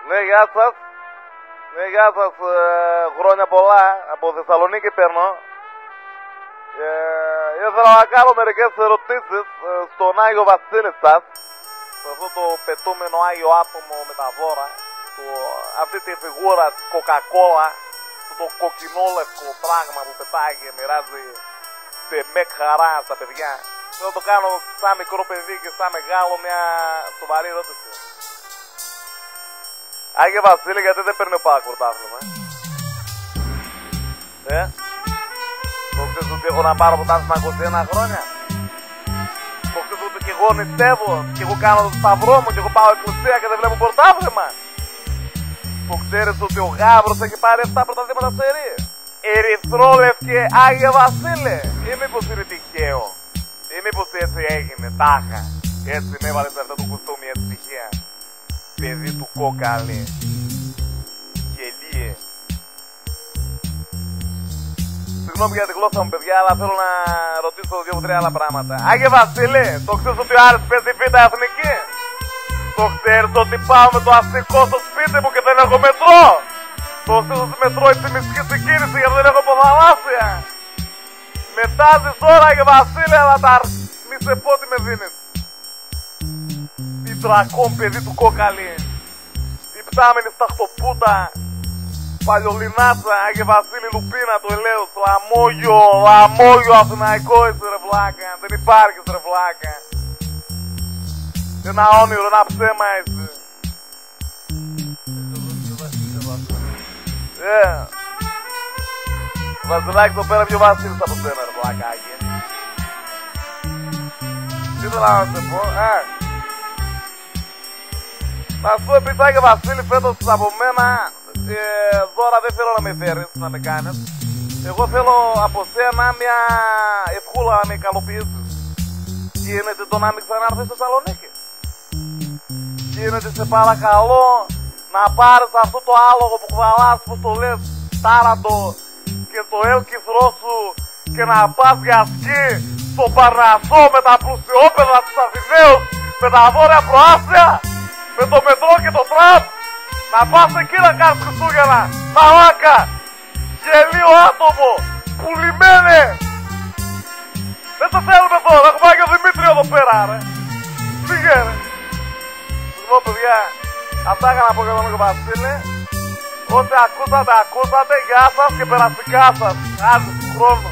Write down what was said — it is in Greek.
Ναι, γεια σας. Ναι, γεια σας. Χρόνια πολλά. Από Θεσσαλονίκη παίρνω. Ήθελα να κάνω μερικές ερωτήσεις στον Άγιο Βασίλη σας. Σε αυτό το πετούμενο Άγιο άτομο με τα δώρα. Αυτή τη φιγούρα της Coca-Cola. Το κοκκινόλευκο πράγμα που πετάει και μοιράζει τεμέκ χαρά στα παιδιά. Θέλω να το κάνω σαν μικρό παιδί και σαν μεγάλο μια σοβαρή ερώτηση. Άγιε Βασίλη, γιατί δεν παίρνει ο ΠΑΟΚ πρωτάθλημα? Το ξέρεις ότι έχω να πάρω πρωτάθλημα 21 χρόνια? Το ξέρεις ότι και εγώ νηστεύω και εγώ κάνω το σταυρό μου και εγώ πάω εκκλησία και δεν βλέπω πρωτάθλημα? Το ξέρεις ότι ο Γάβρος έχει πάρει 7 πρωταθλήματα σερί? Ερυθρόλευκε Άγιε Βασίλη, ή μήπως είναι τυχαίο? Ή μήπως έτσι έγινε τάχα? Έτσι με έβαλες αυτό το κουστούμι έτσι τυχαία? Παιδί του κόκαλη, γελίε. Συγγνώμη για τη γλώσσα μου παιδιά, αλλά θέλω να ρωτήσω 2-3 άλλα πράγματα. Άγιε Βασίλη, το ξέρεις ότι ο Άρης παίζει β' εθνική? Το ξέρεις ότι πάω με το αστικό στο σπίτι μου και δεν έχω μετρό? Το ξέρεις ότι μετρώ έτσι μισική συγκίνηση γιατί δεν έχω ποδαλάσια? Μετάζεις τώρα Άγιε Βασίλη, αλλά μη σε πω τι με δίνεις. Η τρακόν παιδί του κόκαλη, η πτάμενη σταχτοπούτα, παλιολινάτσα, Άγιε Βασίλη Λουπίνα, το ελαίος, λαμόγιο αθηναϊκό είσαι ρε βλάκα, δεν υπάρχεις ρε βλάκα. Ένα όνειρο, ένα ψέμα είσαι. Βασιλάκι το πέρα πιο Βασίλης από σένα ρε βλακάκι. Τι θέλω να σε πω, να σου πω επίσης Άγιε Βασίλη, φέτος από μένα δώρα δεν θέλω να με φέρεις, να με κάνεις. Εγώ θέλω από σένα μια ευχούλα να με ικανοποιήσεις. Γίνεται το να μην ξανάρθεις στη Θεσσαλονίκη? Γίνεται σε παρακαλώ να πάρεις αυτό το άλογο που κουβαλάς, που το λες τάραντο, και το έλκυθρό σου και να πας για σκι στο Παρνασσό με τα πλουσιόπεδα της Αθηναίους, με τα βόρεια προάστια, με το μετρό και το τραμ, να πας εκεί να κάνεις Χριστούγεννα, μαλάκα, γελίο άτομο, πουλημένε. Δεν το θέλουμε τώρα, έχουμε Άγιο Δημήτριο εδώ πέρα ρε. Φύγε ρε. Συγγνώμη παιδιά, αυτά έκανα να πω για τον Άγιο Βασίλη. Όσοι ακούσατε, γεια σας και περαστικά σας. Άντε του χρόνου.